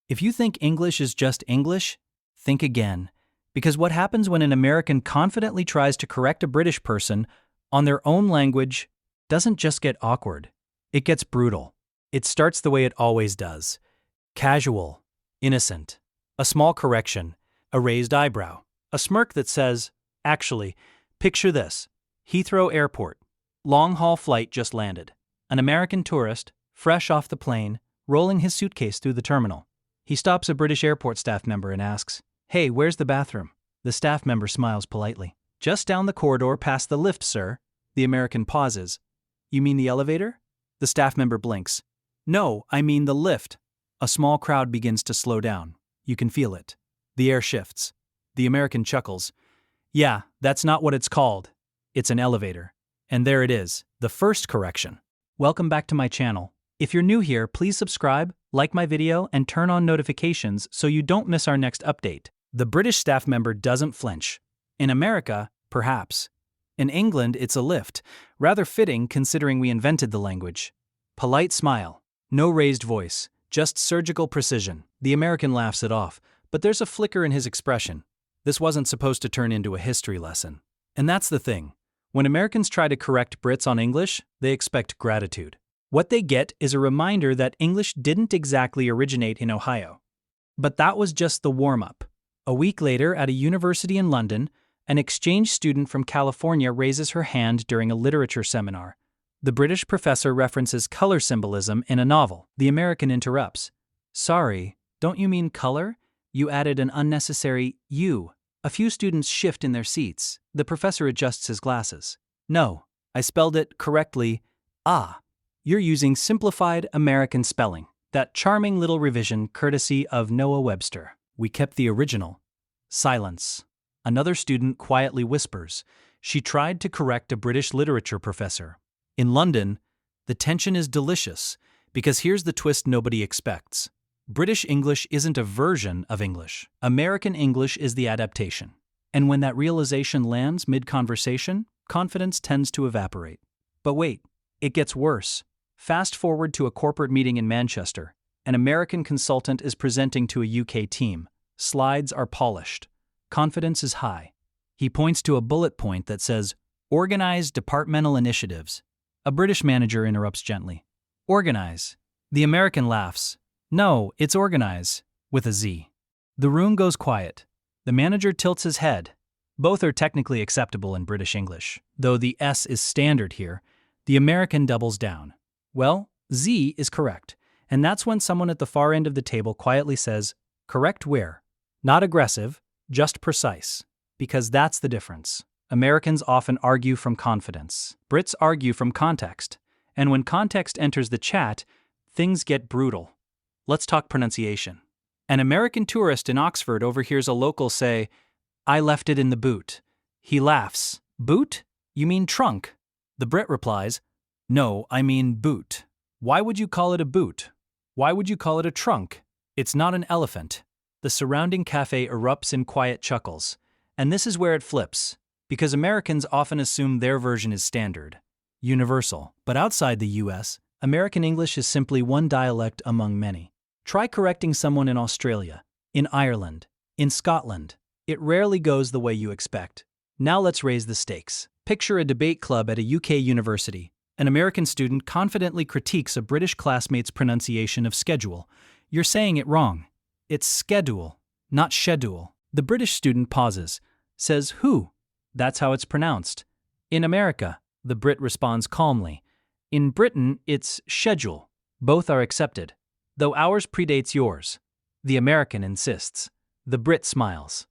If you think English is just English, think again. Because what happens when an American confidently tries to correct a British person on their own language doesn't just get awkward. It gets brutal. It starts the way it always does. Casual, innocent, a small correction, a raised eyebrow, a smirk that says, actually, picture this. Heathrow Airport. Long-haul flight just landed. An American tourist, fresh off the plane, rolling his suitcase through the terminal. He stops a British airport staff member and asks, "Hey, where's the bathroom?" The staff member smiles politely. "Just down the corridor past the lift, sir." The American pauses. "You mean the elevator?" The staff member blinks. "No, I mean the lift." A small crowd begins to slow down. You can feel it. The air shifts. The American chuckles. "Yeah, that's not what it's called. It's an elevator." And there it is, the first correction. Welcome back to my channel. If you're new here, please subscribe, like my video, and turn on notifications so you don't miss our next update. The British staff member doesn't flinch. In America, perhaps. In England, it's a lift, rather fitting considering we invented the language. Polite smile. No raised voice, just surgical precision. The American laughs it off, but there's a flicker in his expression. This wasn't supposed to turn into a history lesson. And that's the thing. When Americans try to correct Brits on English, they expect gratitude. What they get is a reminder that English didn't exactly originate in Ohio. But that was just the warm-up. A week later, at a university in London, an exchange student from California raises her hand during a literature seminar. The British professor references color symbolism in a novel. The American interrupts. "Sorry, don't you mean color? You added an unnecessary you." A few students shift in their seats. The professor adjusts his glasses. "No, I spelled it correctly. Ah. You're using simplified American spelling. That charming little revision courtesy of Noah Webster. We kept the original." Silence. Another student quietly whispers. She tried to correct a British literature professor. In London, the tension is delicious, because here's the twist nobody expects. British English isn't a version of English. American English is the adaptation. And when that realization lands mid-conversation, confidence tends to evaporate. But wait, it gets worse. Fast forward to a corporate meeting in Manchester. An American consultant is presenting to a UK team. Slides are polished. Confidence is high. He points to a bullet point that says, "Organize departmental initiatives." A British manager interrupts gently. "Organize." The American laughs. "No, it's organize, with a Z." The room goes quiet. The manager tilts his head. Both are technically acceptable in British English, though the S is standard here. The American doubles down. Well, Z is correct, and that's when someone at the far end of the table quietly says, "Correct where?" Not aggressive, just precise. Because that's the difference. Americans often argue from confidence. Brits argue from context. And when context enters the chat, things get brutal. Let's talk pronunciation. An American tourist in Oxford overhears a local say, "I left it in the boot." He laughs. "Boot? You mean trunk?" The Brit replies, "No, I mean boot." Why would you call it a boot? Why would you call it a trunk? It's not an elephant. The surrounding cafe erupts in quiet chuckles. And this is where it flips. Because Americans often assume their version is standard, universal. But outside the US, American English is simply one dialect among many. Try correcting someone in Australia, in Ireland, in Scotland. It rarely goes the way you expect. Now let's raise the stakes. Picture a debate club at a UK university. An American student confidently critiques a British classmate's pronunciation of schedule. "You're saying it wrong. It's schedule, not schedule." The British student pauses, says, "Who? That's how it's pronounced." "In America," the Brit responds calmly. "In Britain, it's schedule. Both are accepted. Though ours predates yours." The American insists. The Brit smiles.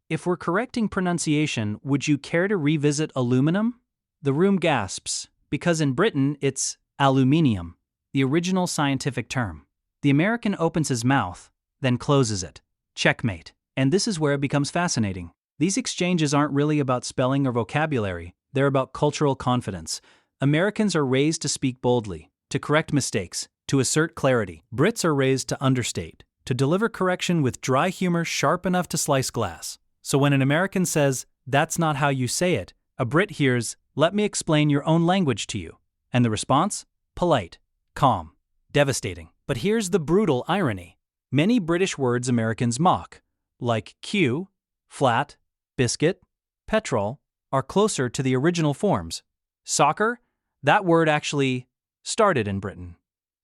"If we're correcting pronunciation, would you care to revisit aluminium?" The room gasps. Because in Britain, it's aluminium, the original scientific term. The American opens his mouth, then closes it. Checkmate. And this is where it becomes fascinating. These exchanges aren't really about spelling or vocabulary, they're about cultural confidence. Americans are raised to speak boldly, to correct mistakes, to assert clarity. Brits are raised to understate, to deliver correction with dry humor sharp enough to slice glass. So when an American says, "That's not how you say it," a Brit hears, "Let me explain your own language to you." And the response? Polite, calm, devastating. But here's the brutal irony. Many British words Americans mock, like queue, flat, biscuit, petrol, are closer to the original forms. Soccer? That word actually started in Britain.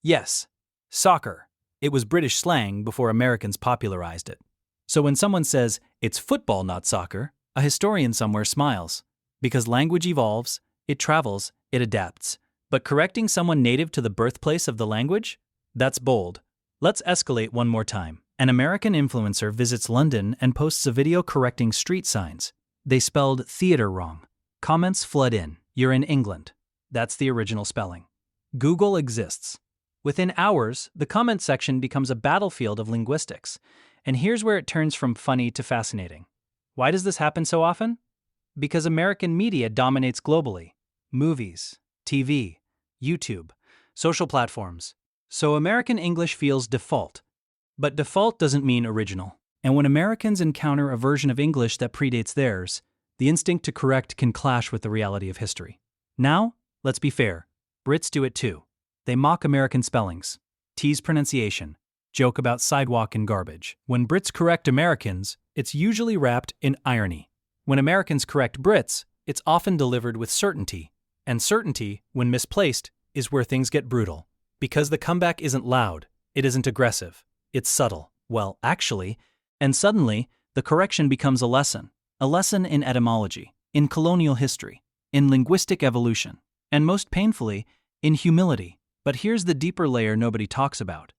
Yes, soccer. It was British slang before Americans popularized it. So when someone says, it's football, not soccer, a historian somewhere smiles. Because language evolves, it travels, it adapts. But correcting someone native to the birthplace of the language? That's bold. Let's escalate one more time. An American influencer visits London and posts a video correcting street signs. They spelled theater wrong. Comments flood in. You're in England. That's the original spelling. Google exists. Within hours, the comment section becomes a battlefield of linguistics. And here's where it turns from funny to fascinating. Why does this happen so often? Because American media dominates globally. Movies, TV, YouTube, social platforms. So American English feels default. But default doesn't mean original. And when Americans encounter a version of English that predates theirs, the instinct to correct can clash with the reality of history. Now, let's be fair. Brits do it too. They mock American spellings, tease pronunciation, joke about sidewalk and garbage. When Brits correct Americans, it's usually wrapped in irony. When Americans correct Brits, it's often delivered with certainty. And certainty, when misplaced, is where things get brutal. Because the comeback isn't loud, it isn't aggressive, it's subtle. Well, actually, and suddenly, the correction becomes a lesson in etymology, in colonial history, in linguistic evolution, and most painfully, in humility. But here's the deeper layer nobody talks about.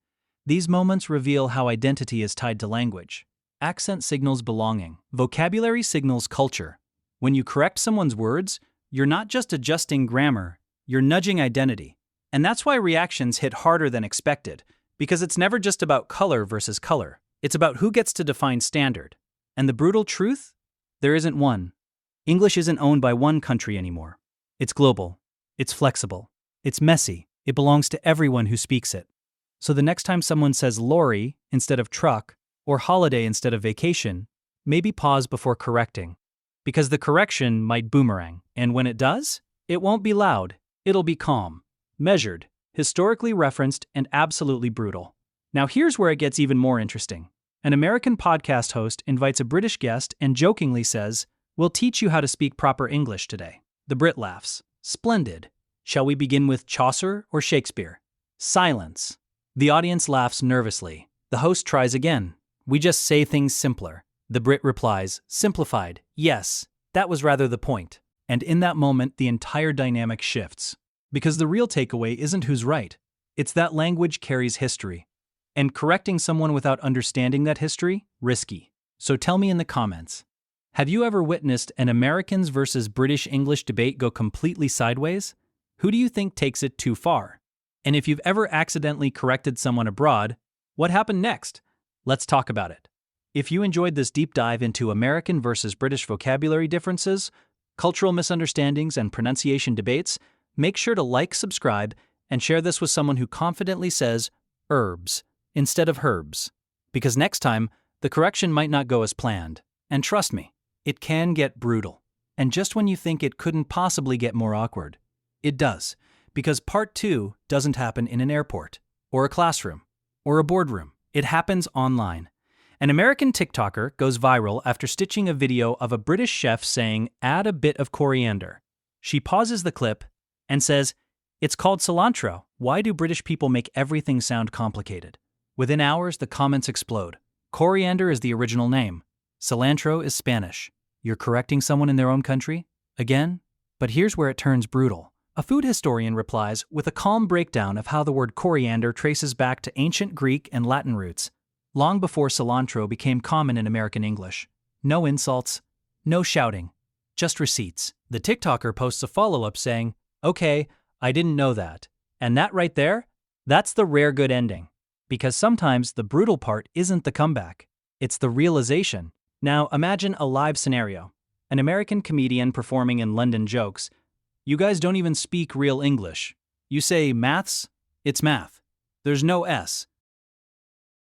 These moments reveal how identity is tied to language. Accent signals belonging. Vocabulary signals culture. When you correct someone's words, you're not just adjusting grammar, you're nudging identity. And that's why reactions hit harder than expected, because it's never just about color versus color. It's about who gets to define standard. And the brutal truth? There isn't one. English isn't owned by one country anymore. It's global. It's flexible. It's messy. It belongs to everyone who speaks it. So the next time someone says lorry instead of truck, or holiday instead of vacation, maybe pause before correcting. Because the correction might boomerang. And when it does, it won't be loud. It'll be calm, measured, historically referenced, and absolutely brutal. Now here's where it gets even more interesting. An American podcast host invites a British guest and jokingly says, "We'll teach you how to speak proper English today." The Brit laughs. "Splendid. Shall we begin with Chaucer or Shakespeare?" Silence. The audience laughs nervously. The host tries again. "We just say things simpler." The Brit replies, "Simplified. Yes, that was rather the point." And in that moment, the entire dynamic shifts. Because the real takeaway isn't who's right. It's that language carries history. And correcting someone without understanding that history? Risky. So tell me in the comments. Have you ever witnessed an Americans versus British English debate go completely sideways? Who do you think takes it too far? And if you've ever accidentally corrected someone abroad, what happened next? Let's talk about it. If you enjoyed this deep dive into American versus British vocabulary differences, cultural misunderstandings, and pronunciation debates, make sure to like, subscribe, and share this with someone who confidently says herbs instead of herbs. Because next time, the correction might not go as planned. And trust me, it can get brutal. And just when you think it couldn't possibly get more awkward, it does. Because part 2 doesn't happen in an airport, or a classroom, or a boardroom. It happens online. An American TikToker goes viral after stitching a video of a British chef saying, "Add a bit of coriander." She pauses the clip and says, "It's called cilantro. Why do British people make everything sound complicated?" Within hours, the comments explode. Coriander is the original name. Cilantro is Spanish. You're correcting someone in their own country? Again? But here's where it turns brutal. A food historian replies with a calm breakdown of how the word coriander traces back to ancient Greek and Latin roots, long before cilantro became common in American English. No insults, no shouting, just receipts. The TikToker posts a follow-up saying, "Okay, I didn't know that." And that right there, that's the rare good ending. Because sometimes the brutal part isn't the comeback, it's the realization. Now imagine a live scenario. An American comedian performing in London jokes, "You guys don't even speak real English. You say maths? It's math. There's no S.